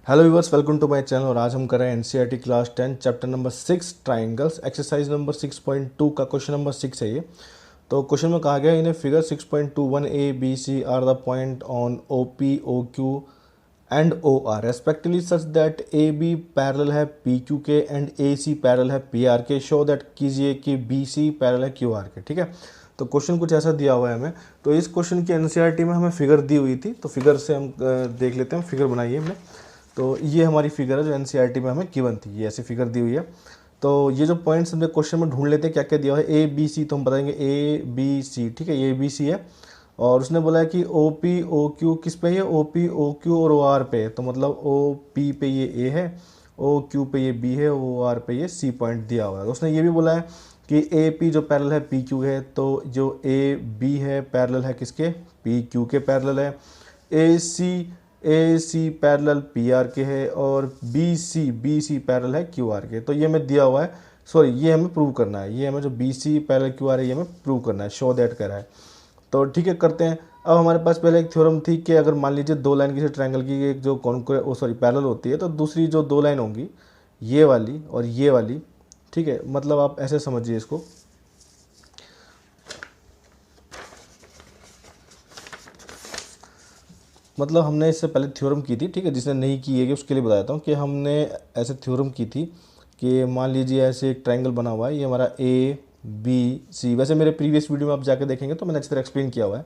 Hello viewers, welcome to my channel. और आज हम कर रहे हैं NCERT class 10 chapter number 6 triangles, exercise number 6.2 का क्वेश्चन नंबर 6 है ये। तो क्वेश्चन में कहा गया in figure 6.21 A B C are the point on O P O Q and O R respectively such that A B parallel है P Q के and A C parallel है P R के। Show that कीजिए कि B C parallel है Q R के। ठीक है, तो क्वेश्चन कुछ ऐसा दिया हुआ है हमें। तो इस क्वेश्चन की एनसीईआरटी में हमें फिगर दी हुई थी, तो फिगर से हम देख लेते हैं। फिगर बनाइए हमने। तो ये हमारी फिगर है जो एनसीईआरटी में हमें गिवन थी, ये ऐसी फिगर दी हुई है। तो ये जो पॉइंट्स हमने क्वेश्चन में ढूंढ लेते हैं क्या क्या दिया है। ए बी सी, तो हम बताएंगे ए बी सी। ठीक है, ये बी सी है। और उसने बोला है कि ओ पी ओ क्यू किस पे है, ओ पी ओ क्यू और ओ आर पे है। तो मतलब ओ पी पे ये ए है, ओ क्यू पे ये बी है, ओ आर पे ये सी पॉइंट दिया हुआ है। उसने ये भी बोला है कि ए पी जो पैरेलल है पी क्यू है, तो जो ए बी है पैरेलल है किसके, पी क्यू के पैरेलल है। ए सी पैरेलल पी आर के है और बी सी पैरेलल है क्यू आर के। तो ये हमें दिया हुआ है, सॉरी ये हमें प्रूव करना है। ये हमें जो B C parallel Q R है ये हमें प्रूव करना है, शो दैट कर रहा है। तो ठीक है, करते हैं। अब हमारे पास पहले एक थ्योरम थी कि अगर मान लीजिए दो लाइन किसी ट्रायंगल की एक जो पैरेलल होती है, तो दूसरी जो दो लाइन होंगी ये वाली और ये वाली। ठीक है, मतलब आप ऐसे समझिए इसको। मतलब हमने इससे पहले थ्योरम की थी, ठीक है। जिसने नहीं की है कि उसके लिए बताता हूँ कि हमने ऐसे थ्योरम की थी कि मान लीजिए ऐसे एक ट्रायंगल बना हुआ है, ये हमारा ए बी सी। वैसे मेरे प्रीवियस वीडियो में आप जाके देखेंगे तो मैंने अच्छी तरह एक्सप्लेन किया हुआ है।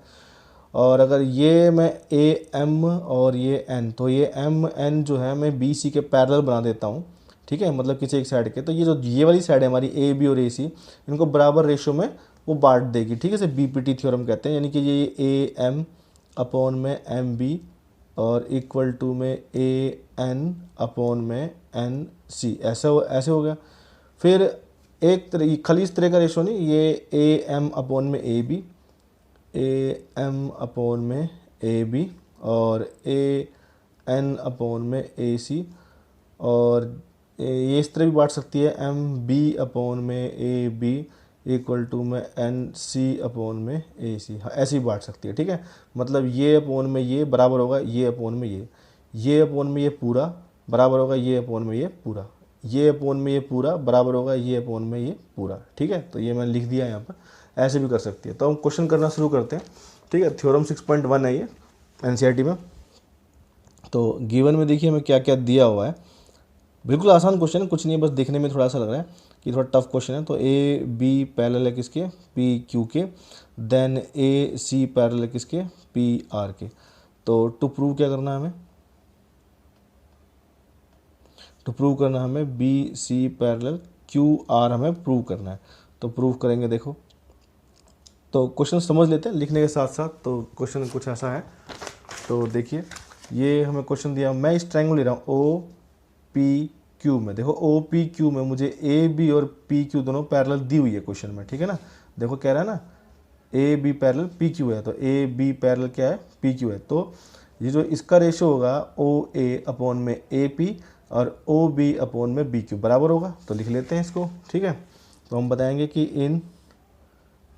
और अगर ये मैं ए एम और ये एन, तो ये एम एन जो है मैं बी सी के पैरेलल बना देता हूँ। ठीक है, मतलब किसी एक साइड के। तो ये जो ये वाली साइड है हमारी ए बी और ए सी, इनको बराबर रेशो में वो बांट देगी। ठीक है, इसे बी पी टी थ्योरम कहते हैं। यानी कि ये ए एम अपॉन में एम बी और इक्वल टू में ए एन अपॉन में एन सी, ऐसे हो गया। फिर एक तरह खाली इस तरह का रेशो नहीं, ये ए एम अपॉन में A B, A M upon में ए बी और ए एन अपॉन में ए सी। और ये इस तरह भी बांट सकती है, एम बी अपॉन में ए बी इक्वल टू में एन सी अपॉन में ए सी। हाँ, ऐसे ही बांट सकती है। ठीक है, मतलब ये अपॉन में ये बराबर होगा ये अपॉन में ये अपॉन में ये पूरा बराबर होगा ये अपॉन में ये पूरा, ये अपॉन में ये पूरा बराबर होगा ये अपॉन में ये पूरा। ठीक है, तो ये मैंने लिख दिया यहाँ पर। ऐसे भी कर सकती है। तो हम क्वेश्चन करना शुरू करते हैं। ठीक है, थ्योरम 6.1 है ये एनसीईआरटी में। तो गिवन में देखिए हमें क्या क्या दिया हुआ है। बिल्कुल आसान क्वेश्चन है, कुछ नहीं है, बस देखने में थोड़ा सा लग रहा है कि थोड़ा टफ क्वेश्चन है। तो ए बी पैरेलल है किसके, पी क्यू के। देन ए सी पैरेलल है किसके, पी आर के। तो टू प्रूव क्या करना है हमें, टू प्रूव करना है हमें B C parallel Q R हमें प्रूव करना है। तो प्रूव करेंगे। देखो, तो क्वेश्चन समझ लेते हैं लिखने के साथ साथ। तो क्वेश्चन कुछ ऐसा है। तो देखिए, ये हमें क्वेश्चन दिया, मैं इस ट्रायंगल ले रहा हूँ ओ पी क्यू में। देखो ओ पी क्यू में मुझे ए बी और पी क्यू दोनों पैरेलल दी हुई है क्वेश्चन में। ठीक है ना, देखो कह रहा है ना A B parallel P Q है, तो ए बी पैरेलल क्या है, पी क्यू है। तो ये जो इसका रेशो होगा ओ ए अपॉन में ए पी और ओ बी अपॉन में बी क्यू बराबर होगा। तो लिख लेते हैं इसको। ठीक है, तो हम बताएंगे कि इन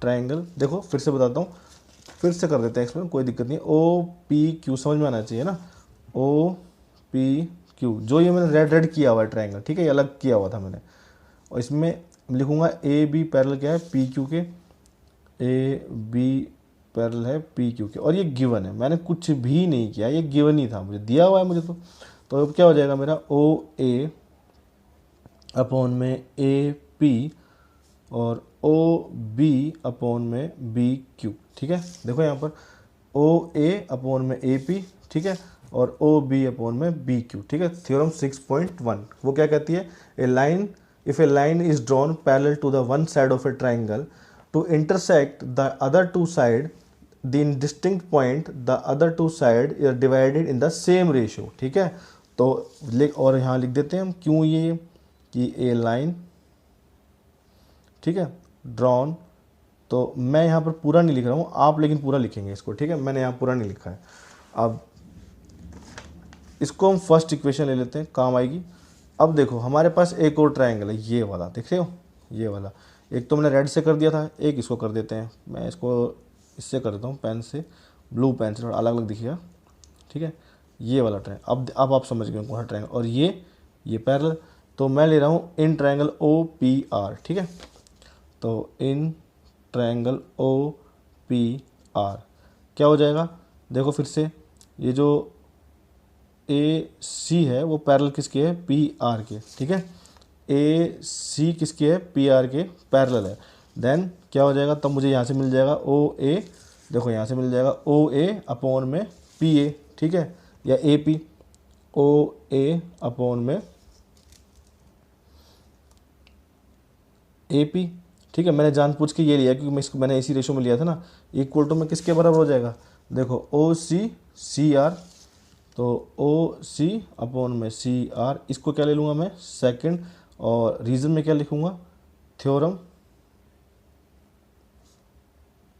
ट्रायंगल, देखो फिर से बताता हूँ, फिर से कर देते हैं एक्सप्लेन, कोई दिक्कत नहीं। ओ पी क्यू समझ में आना चाहिए ना, ओ पी क्यू। जो ये मैंने रेड रेड किया हुआ है ट्रायंगल, ठीक है, ये अलग किया हुआ था मैंने। और इसमें लिखूंगा ए बी पैरेलल क्या है, पी क्यू के। ए बी पैरेलल है पी क्यू के। और ये गिवन है, मैंने कुछ भी नहीं किया, ये गिवन ही था, मुझे दिया हुआ है मुझे। तो अब क्या हो जाएगा मेरा, ओ ए अपॉन में ए पी और ओ बी अपॉन में बी क्यू। ठीक है, देखो यहाँ पर ओ ए अपॉन में ए पी, ठीक है, और ओ बी अपॉन में बी क्यू। ठीक है, थ्योरम 6.1 वो क्या कहती है, a line, if a line is drawn parallel to the one side of a triangle to intersect the other two side the in distinct point the other two side is divided in the same ratio. ठीक है, तो और यहाँ लिख देते हैं हम क्यों ये, कि ए लाइन, ठीक है, ड्रॉन। तो मैं यहाँ पर पूरा नहीं लिख रहा हूँ, आप लेकिन पूरा लिखेंगे इसको। ठीक है, मैंने यहाँ पूरा नहीं लिखा है। अब इसको हम फर्स्ट इक्वेशन ले लेते हैं, काम आएगी। अब देखो हमारे पास एक और ट्रायंगल है, ये वाला देख रहे हो, ये वाला। एक तो मैंने रेड से कर दिया था, एक इसको कर देते हैं। मैं इसको इससे कर देता हूँ पेन से, ब्लू पेन से, थोड़ा अलग अलग दिखेगा। ठीक है, ये वाला ट्रायंगल। अब आप समझ गए कौन सा ट्रायंगल, और ये पैरेलल। तो मैं ले रहा हूँ in triangle O P R, ठीक है। तो in triangle O P R क्या हो जाएगा, देखो फिर से, ये जो ए सी है वो पैरेलल किसके है, पी आर के, ठीक है। ए सी किसके है, पी आर के पैरेलल है। देन क्या हो जाएगा, तब मुझे यहाँ से मिल जाएगा ओ ए, देखो यहाँ से मिल जाएगा ओ ए अपॉन में पी ए, ठीक है, या A P, O A upon में ए पी, ठीक है। मैंने जानबूझ के ये लिया क्योंकि मैं इसको मैंने इसी रेशो में लिया था ना। इक्वल टू में किसके बराबर हो जाएगा, देखो ओ सी सी आर, तो ओ सी अपॉन में सी आर, इसको क्या ले लूँगा मैं सेकंड, और रीजन में क्या लिखूँगा, थ्योरम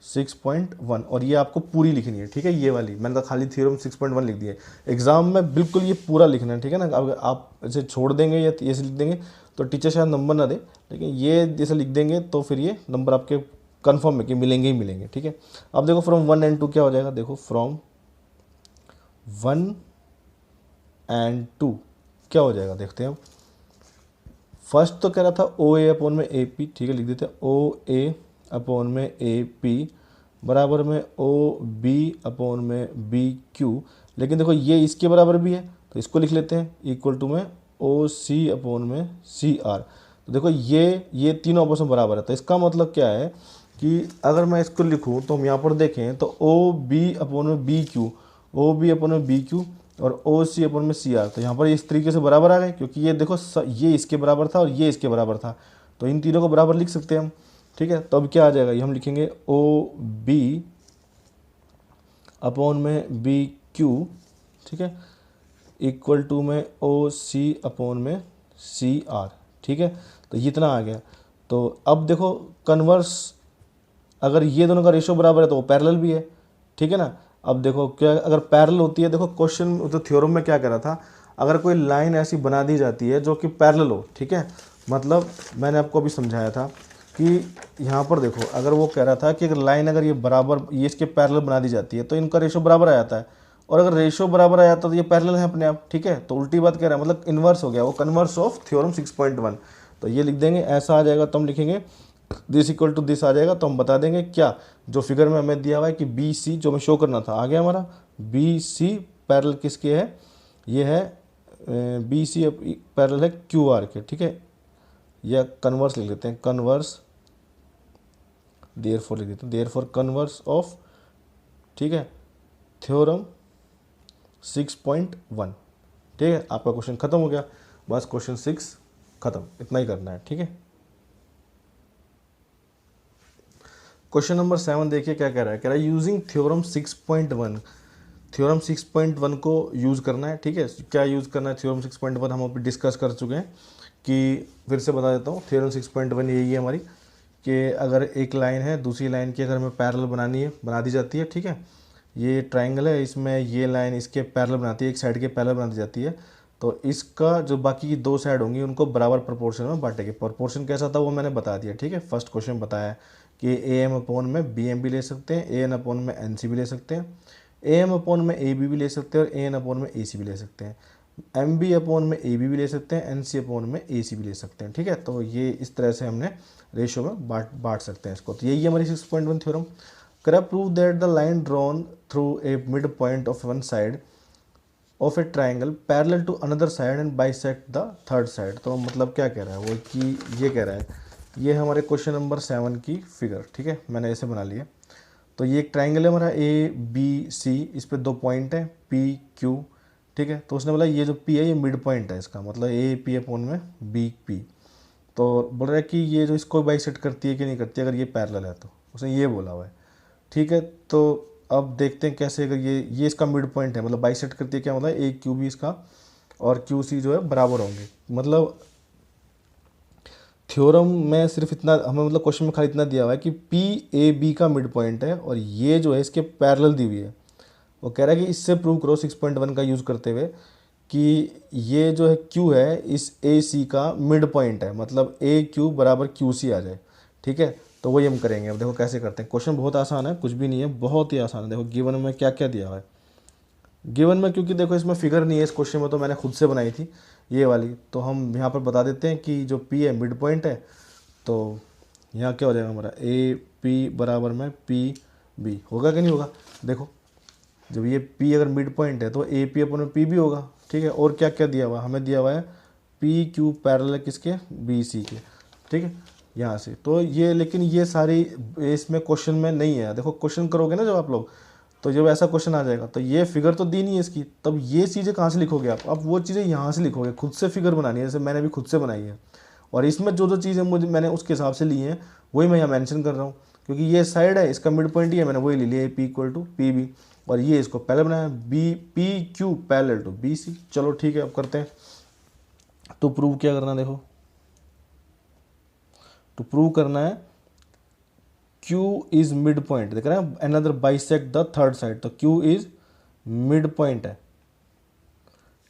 6.1, और ये आपको पूरी लिखनी है, ठीक है। ये वाली मैंने तो खाली थ्योरम 6.1 लिख दिया है। एग्जाम में बिल्कुल ये पूरा लिखना है, ठीक है ना। अगर आप इसे छोड़ देंगे या ऐसे लिख देंगे तो टीचर शायद नंबर ना दे, लेकिन ये जैसे लिख देंगे तो फिर ये नंबर आपके कन्फर्म है कि मिलेंगे ही मिलेंगे, ठीक है। अब देखो फ्रॉम 1 एंड 2 क्या हो जाएगा, देखो फ्रॉम 1 एंड 2 क्या हो जाएगा, देखते हैं हम। फर्स्ट तो कह रहा था ओ ए अपॉन में ए पी, ठीक है, लिख देते हैं ओ ए अपॉन में ए पी बराबर में ओ बी अपॉन में बी क्यू, लेकिन देखो ये इसके बराबर भी है तो इसको लिख लेते हैं इक्वल टू में ओ सी अपॉन में सी आर। तो देखो ये तीनों आपस में बराबर है, तो इसका मतलब क्या है कि अगर मैं इसको लिखूं तो हम यहाँ पर देखें तो ओ बी अपॉन में B Q, O B upon में बी क्यू और ओ सी अपॉन में सी आर, तो यहाँ पर इस तरीके से बराबर आ गए क्योंकि ये देखो ये इसके बराबर था और ये इसके बराबर था, तो इन तीनों को बराबर लिख सकते हैं हम, ठीक है। तो अब क्या आ जाएगा, ये हम लिखेंगे ओ बी अपॉन में बी क्यू, ठीक है, इक्वल टू में ओ सी अपॉन में सी आर, ठीक है। तो ये इतना आ गया। तो अब देखो कन्वर्स, अगर ये दोनों का रेशो बराबर है तो वो पैरेलल भी है, ठीक है ना। अब देखो क्या, अगर पैरेलल होती है, देखो क्वेश्चन तो थ्योरम में क्या कह रहा था, अगर कोई लाइन ऐसी बना दी जाती है जो कि पैरेलल हो, ठीक है, मतलब मैंने आपको अभी समझाया था कि यहाँ पर देखो अगर वो कह रहा था कि अगर लाइन अगर ये बराबर ये इसके पैरेलल बना दी जाती है तो इनका रेशो बराबर आ जाता है, और अगर रेशो बराबर आ जाता तो ये पैरेलल है अपने आप, ठीक है। तो उल्टी बात कह रहा है, मतलब इन्वर्स हो गया, वो कन्वर्स ऑफ थ्योरम 6.1। तो ये लिख देंगे, ऐसा आ जाएगा, तो हम लिखेंगे दिस इक्वल टू दिस आ जाएगा, तो हम बता देंगे क्या, जो फिगर में हमें दिया हुआ है कि बी सी जो हमें शो करना था आ गया हमारा, बी सी पैरेलल किसके है, ये है बी सी पैरेलल है क्यू आर के, ठीक है, या कन्वर्स लिख लेते हैं, कन्वर्स देयरफॉर लिख देते हैं, देयरफॉर कन्वर्स ऑफ, ठीक है, थ्योरम 6.1, ठीक है। आपका क्वेश्चन खत्म हो गया, बस क्वेश्चन 6 खत्म, इतना ही करना है, ठीक है। क्वेश्चन नंबर 7 देखिए क्या कह रहा है यूजिंग थ्योरम 6.1, थ्योरम 6.1 को यूज़ करना है, ठीक है। क्या यूज़ करना है थ्योरम 6.1 हम अभी डिस्कस कर चुके हैं, कि फिर से बता देता हूँ, थ्योरम 6.1 यही है हमारी कि अगर एक लाइन है दूसरी लाइन की अगर हमें पैरेलल बनानी है, बना दी जाती है, ठीक है। ये ट्राइंगल है, इसमें ये लाइन इसके पैरेलल बनाती है, एक साइड के पैरेलल बना दी जाती है, तो इसका जो बाकी की दो साइड होंगी उनको बराबर प्रोपोर्शन में बांटेंगे। प्रोपोर्शन कैसा था वो मैंने बता दिया, ठीक है। फर्स्ट क्वेश्चन बताया कि ए एम अपॉन में बी एम भी ले सकते हैं, ए एन अपॉन में एन सी भी ले सकते हैं, ए एम अपॉन में ए बी भी ले सकते हैं और ए एन अपॉन में ए सी भी ले सकते हैं, एम बी अपॉन में ए बी भी ले सकते हैं, एन सी अपॉन में ए सी भी ले सकते हैं, ठीक है। तो ये इस तरह से हमने रेशो में बांट सकते हैं इसको। तो यही हमारी 6.1 theorem. Prove that the line drawn through a mid point of one side of a triangle parallel to another side and bisect the third side. तो मतलब क्या कह रहा है वो, कि ये कह रहा है, ये हमारे क्वेश्चन नंबर 7 की फिगर, ठीक है, मैंने ऐसे बना लिया। तो ये एक ट्राइंगल है हमारा ए बी सी, इस पे दो पॉइंट है पी क्यू, ठीक है। तो उसने बोला ये जो पी है ये मिड पॉइंट है इसका, मतलब ए पी अपॉन में बी पी। तो बोल रहा है कि ये जो इसको बाइसेक्ट करती है कि नहीं करती, अगर ये पैरेलल है तो उसने ये बोला हुआ है, ठीक है। तो अब देखते हैं कैसे, अगर ये इसका मिड पॉइंट है, मतलब बाइसेक्ट करती है, क्या मतलब ए क्यू बी इसका और क्यू सी जो है बराबर होंगे। मतलब थ्योरम में सिर्फ इतना हमें, मतलब क्वेश्चन में खाली इतना दिया हुआ है कि पी ए बी का मिड पॉइंट है और ये जो है इसके पैरेलल दी हुई है। वो कह रहा है कि इससे प्रूव करो 6.1 का यूज़ करते हुए कि ये जो है क्यू है इस ए सी का मिड पॉइंट है, मतलब ए क्यू बराबर क्यू सी आ जाए, ठीक है। तो वही हम करेंगे। अब देखो कैसे करते हैं, क्वेश्चन बहुत आसान है, कुछ भी नहीं है, बहुत ही आसान है। देखो गिवन में क्या क्या दिया हुआ है, गिवन में क्योंकि देखो इसमें फिगर नहीं है इस क्वेश्चन में, तो मैंने खुद से बनाई थी ये वाली, तो हम यहाँ पर बता देते हैं कि जो पी है मिड पॉइंट है। तो यहाँ क्या हो जाएगा हमारा ए पी बराबर में पी बी, होगा कि नहीं होगा। देखो जब ये पी अगर मिड पॉइंट है तो ए पी अपन में पी भी होगा, ठीक है। और क्या क्या दिया हुआ है, हमें दिया हुआ है पी क्यू पैरेलल किसके, बी सी के, ठीक है यहाँ से। तो ये लेकिन ये सारी इसमें क्वेश्चन में नहीं है। देखो क्वेश्चन करोगे ना जब आप लोग, तो जब ऐसा क्वेश्चन आ जाएगा तो ये फिगर तो दी नहीं है इसकी, तब ये चीज़ें कहाँ से लिखोगे आप, अब वो चीज़ें यहाँ से लिखोगे, खुद से फिगर बनानी है, जैसे मैंने भी खुद से बनाई है। और इसमें जो जो चीज़ें मुझे मैंने उसके हिसाब से ली हैं वही मैं यहाँ मेंशन कर रहा हूँ, क्योंकि ये साइड है इसका मिड पॉइंट ही है, मैंने वही ले लिया P equal to P B. और ये इसको पहले बनाया B P Q parallel to B C. चलो ठीक है अब करते हैं। तो प्रूव क्या करना, देखो तो प्रूव करना है Q इज मिड पॉइंट, देख रहे हैं another bisect the third side, तो Q इज मिड पॉइंट है,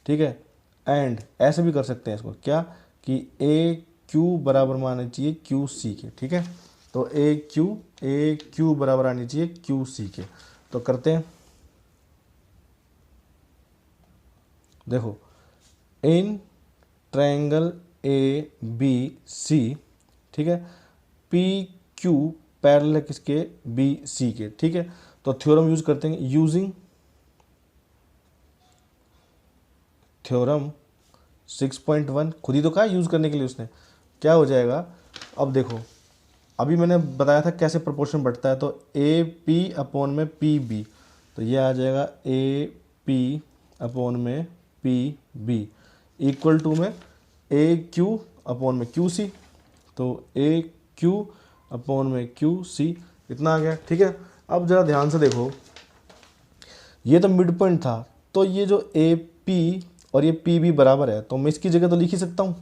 ठीक है। एंड ऐसे भी कर सकते हैं इसको क्या, कि ए क्यू बराबर में आना चाहिए क्यू सी के, ठीक है। तो ए क्यू बराबर आनी चाहिए क्यू सी के। तो करते हैं, देखो इन ट्रायंगल ए बी सी, ठीक है, पी क्यू पैरेलल है किसके, बी सी के, ठीक है। तो थ्योरम यूज करते हैं, यूजिंग थ्योरम 6.1, खुद ही तो कहा यूज करने के लिए उसने, क्या हो जाएगा। अब देखो अभी मैंने बताया था कैसे प्रोपोर्शन बढ़ता है, तो ए पी अपॉन में पी बी, तो ये आ जाएगा ए पी अपॉन में पी बी इक्वल टू में ए क्यू अपॉन में क्यू सी, तो ए क्यू अपॉन में क्यू सी, इतना आ गया, ठीक है। अब ज़रा ध्यान से देखो, ये तो मिड पॉइंट था, तो ये जो ए पी और ये पी बी बराबर है, तो मैं इसकी जगह तो लिख ही सकता हूँ,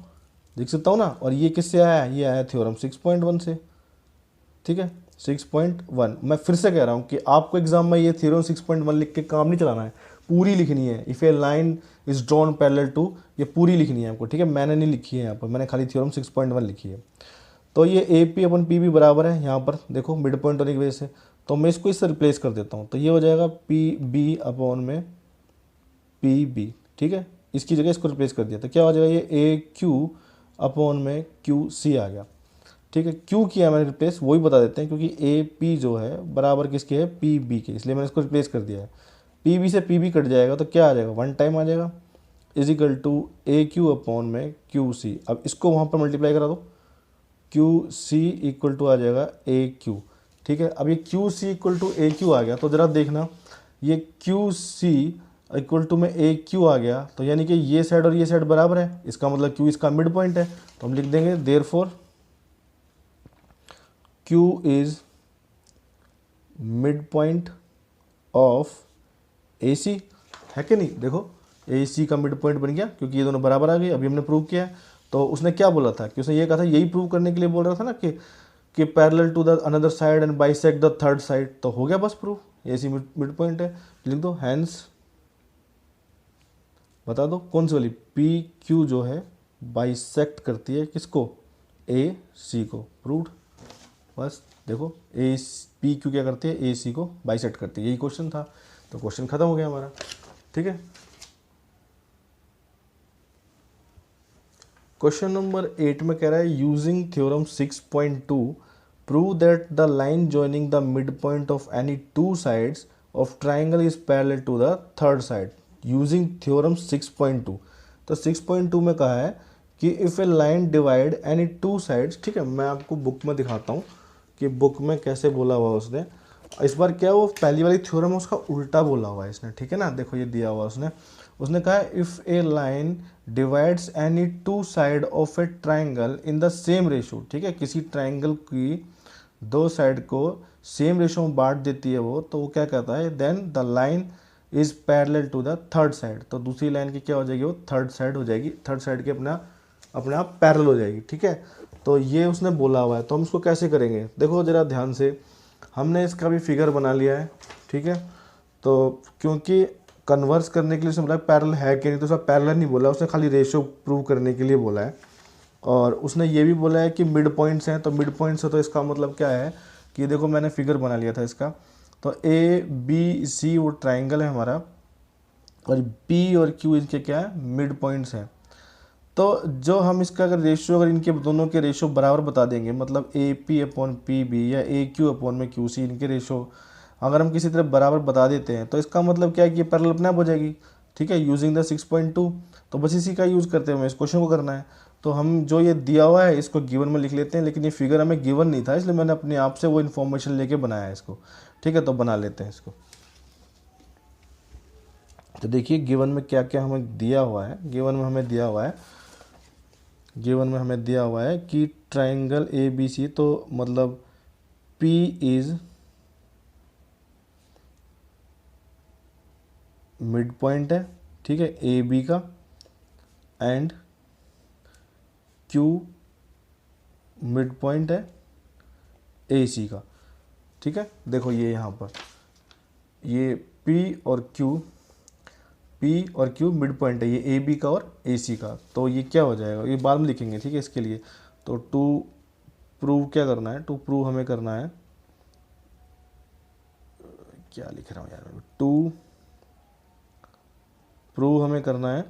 लिख सकता हूँ ना। और ये किससे आया है, ये आया थ्योरम 6.1 से, ठीक है 6.1। मैं फिर से कह रहा हूँ कि आपको एग्जाम में ये थ्योरम 6.1 लिख के काम नहीं चलाना है, पूरी लिखनी है। If a line is drawn parallel to, ये पूरी लिखनी है आपको, ठीक है। मैंने नहीं लिखी है यहाँ पर, मैंने खाली थ्योरम 6.1 लिखी है। तो ये A P upon P B बराबर है यहाँ पर, देखो मिड पॉइंट होने की वजह से, तो मैं इसको इससे रिप्लेस कर देता हूँ, तो ये हो जाएगा पी बी अपॉन में पी बी, ठीक है। इसकी जगह इसको रिप्लेस कर दिया तो क्या हो जाएगा, ये ए क्यू अपॉन में क्यू सी आ गया, ठीक है। क्यू किया मैंने रिप्लेस, वही बता देते हैं, क्योंकि ए पी जो है बराबर किसके है, पी बी के, इसलिए मैंने इसको रिप्लेस कर दिया है। पी बी से पी बी कट जाएगा तो क्या आ जाएगा, वन टाइम आ जाएगा, is equal to A Q upon में क्यू सी। अब इसको वहाँ पर मल्टीप्लाई करा दो, क्यू सी इक्वल टू आ जाएगा ए क्यू, ठीक है। अब ये Q C equal to A Q आ गया, तो ज़रा देखना ये क्यू सी इक्वल टू में ए क्यू आ गया, तो यानी कि ये साइड और ये साइड बराबर है, इसका मतलब क्यू इसका मिड पॉइंट है। तो हम लिख देंगे therefore Q is mid point of A C, है कि नहीं। देखो ए सी का मिड पॉइंट बन गया, क्योंकि ये दोनों बराबर आ गए, अभी हमने प्रूव किया है। तो उसने क्या बोला था कि उसने ये कहा था, यही प्रूव करने के लिए बोल रहा था ना कि parallel to the another side and bisect the third side, तो हो गया बस proof, A C mid point है। लिख दो हैंस, बता दो कौन सी वाली, पी क्यू जो है बाइसेक्ट करती है किसको, ए सी को, प्रूव्ड। बस देखो ए पी क्यू क्या करती है, ए सी को बाइसेक्ट करती है, यही क्वेश्चन था। तो क्वेश्चन खत्म हो गया हमारा, ठीक है। क्वेश्चन नंबर 8 में कह रहा है using theorem 6.2 prove that the line joining the mid point of any two sides of triangle is parallel to the third side using theorem 6.2। तो 6.2 में कहा है कि if a line divide any two sides, ठीक है। मैं आपको book में दिखाता हूँ कि बुक में कैसे बोला हुआ उसने। इस बार क्या वो पहली वाली थ्योरम है उसका उल्टा बोला हुआ है इसने, ठीक है ना। देखो ये दिया हुआ उसने कहा है if a line divides any two side of a triangle in the same ratio, ठीक है। किसी ट्राइंगल की दो साइड को सेम रेशो में बांट देती है वो, तो वो क्या कहता है, then the line is parallel to the third side. तो दूसरी लाइन की क्या हो जाएगी, वो थर्ड साइड हो जाएगी, थर्ड साइड के अपने आप पैरेलल हो जाएगी, ठीक है। तो ये उसने बोला हुआ है, तो हम इसको कैसे करेंगे, देखो ज़रा ध्यान से। हमने इसका भी फिगर बना लिया है, ठीक है। तो क्योंकि कन्वर्स करने के लिए उसने बोला पैरेलल है कि नहीं, तो उसका पैरेलल नहीं बोला, उसने खाली रेशो प्रूव करने के लिए बोला है। और उसने ये भी बोला है कि मिड पॉइंट्स हैं, तो मिड पॉइंट्स है तो इसका मतलब क्या है कि देखो मैंने फिगर बना लिया था इसका। तो ए बी सी वो ट्राइंगल है हमारा, और पी और क्यू इनके क्या है, मिड पॉइंट्स हैं। तो जो हम इसका अगर रेशियो, अगर इनके दोनों के रेशियो बराबर बता देंगे, मतलब A P upon P B या ए क्यू अपॉन में क्यू सी, इनके रेशियो अगर हम किसी तरह बराबर बता देते हैं तो इसका मतलब क्या है कि ये पैरेलल अपने आप हो जाएगी। ठीक है, यूजिंग द 6.2। तो बस इसी का यूज़ करते हुए इस क्वेश्चन को करना है। तो हम जो ये दिया हुआ है इसको गिवन में लिख लेते हैं, लेकिन ये फिगर हमें गिवन नहीं था, इसलिए मैंने अपने आप से वो इन्फॉर्मेशन लेके बनाया है इसको। ठीक है, तो बना लेते हैं इसको। तो देखिए गिवन में क्या क्या हमें दिया हुआ है। गिवन में हमें दिया हुआ है कि ट्राइंगल ए बी सी, तो मतलब P इज मिड पॉइंट है, ठीक है, ए बी का, एंड Q मिड पॉइंट है ए सी का। ठीक है, देखो ये यहाँ पर ये P और Q मिड पॉइंट है, ये ए बी का और ए सी का। तो ये क्या हो जाएगा, ये बाद में लिखेंगे, ठीक है, इसके लिए। तो टू प्रूव क्या करना है, टू प्रूव हमें करना है, क्या लिख रहा हूँ यार मैं, टू प्रूव हमें करना है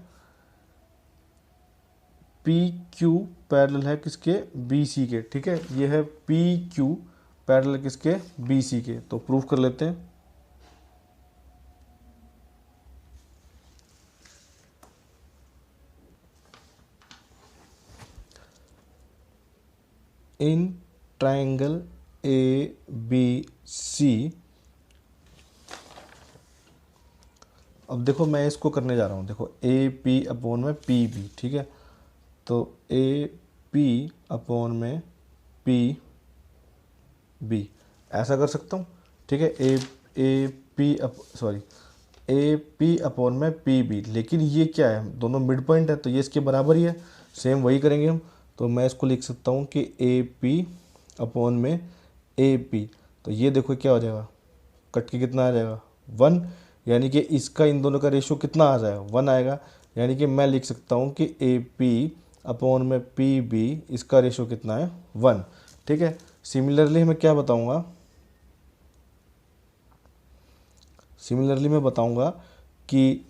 पी क्यू पैरेलल है किसके, बी सी के। ठीक है, ये है पी क्यू पैरेलल किसके, बी सी के। तो प्रूव कर लेते हैं। इन ट्राइंगल ए बी सी, अब देखो मैं इसको करने जा रहा हूँ, देखो ए पी अपॉन में पी बी। ठीक है, तो ए पी अपॉन में पी बी ऐसा कर सकता हूँ। ठीक है, ए पी अपॉन में पी बी, लेकिन ये क्या है, दोनों मिड पॉइंट है तो ये इसके बराबर ही है, सेम वही करेंगे हम। तो मैं इसको लिख सकता हूँ कि ए पी अपॉन में ए पी, तो ये देखो क्या हो जाएगा, कट के कितना आ जाएगा, 1, यानी कि इसका इन दोनों का रेशियो कितना आ जाएगा, 1 आएगा। यानी कि मैं लिख सकता हूँ कि ए पी अपॉन में पी बी, इसका रेशियो कितना है, 1। ठीक है, सिमिलरली मैं क्या बताऊँगा, मैं बताऊंगा कि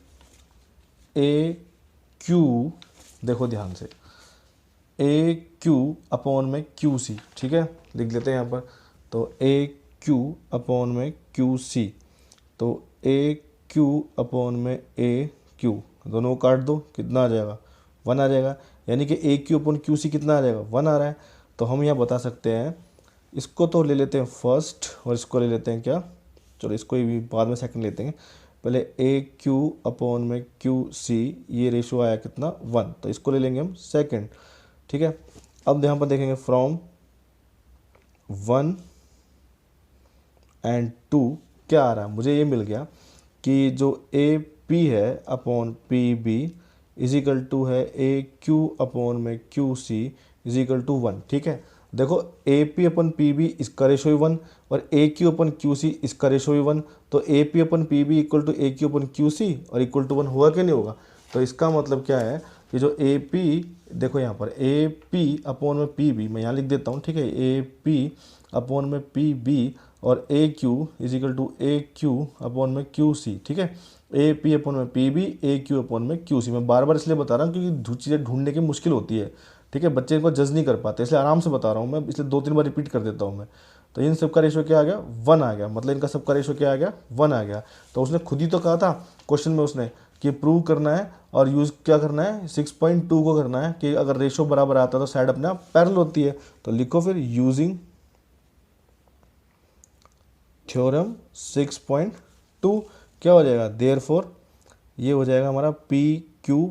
ए क्यू, देखो ध्यान से, ए क्यू अपॉन में क्यू सी। ठीक है, लिख लेते हैं यहाँ पर। तो ए क्यू अपॉन में क्यू सी, तो ए क्यू अपॉन में ए क्यू, दोनों को काट दो, कितना आ जाएगा, 1 आ जाएगा। यानी कि ए क्यू अपॉन क्यू सी कितना आ जाएगा, 1 आ रहा है। तो हम यहाँ बता सकते हैं, इसको तो ले लेते हैं फर्स्ट और इसको ले लेते हैं क्या, चलो इसको भी बाद में सेकंड लेते हैं। पहले ए क्यू अपॉन में क्यू सी, ये रेशियो आया कितना, 1, तो इसको ले लेंगे हम सेकंड। ठीक है, अब यहाँ पर देखेंगे फ्रॉम 1 एंड 2 क्या आ रहा है, मुझे ये मिल गया कि जो ए पी है upon P B is equal to है ए क्यू अपॉन में Q C is equal to 1। ठीक है, देखो A P upon P B इसका रेशो भी 1 और ए क्यू अपन क्यू सी इसका रेशो भी 1, तो A P upon P B equal to A Q upon Q C और इक्वल टू 1 होगा कि नहीं होगा। तो इसका मतलब क्या है कि जो ए पी, देखो यहाँ पर ए पी अपॉन में पी बी, मैं यहाँ लिख देता हूँ। ठीक है, ए पी अपॉन में पी बी और A Q is equal to A Q upon में क्यू सी। ठीक है, ए पी अपॉन में P B, A Q upon में क्यू सी। मैं बार बार इसलिए बता रहा हूँ क्योंकि चीज़ें ढूंढने की मुश्किल होती है। ठीक है, बच्चे को जज नहीं कर पाते, इसलिए आराम से बता रहा हूँ मैं, इसलिए 2-3 बार रिपीट कर देता हूँ मैं। तो इन सब का रेशो क्या आ गया, 1 आ गया, मतलब इनका सबका रेशो क्या आ गया, 1 आ गया। तो उसने खुद ही तो कहा था क्वेश्चन में उसने कि प्रूव करना है और यूज़ क्या करना है, 6.2 को करना है कि अगर रेशो बराबर आता है तो साइड अपने आप पैरेलल होती है। तो लिखो फिर यूजिंग थ्योरम 6.2 क्या हो जाएगा, देयरफॉर ये हो जाएगा हमारा पी क्यू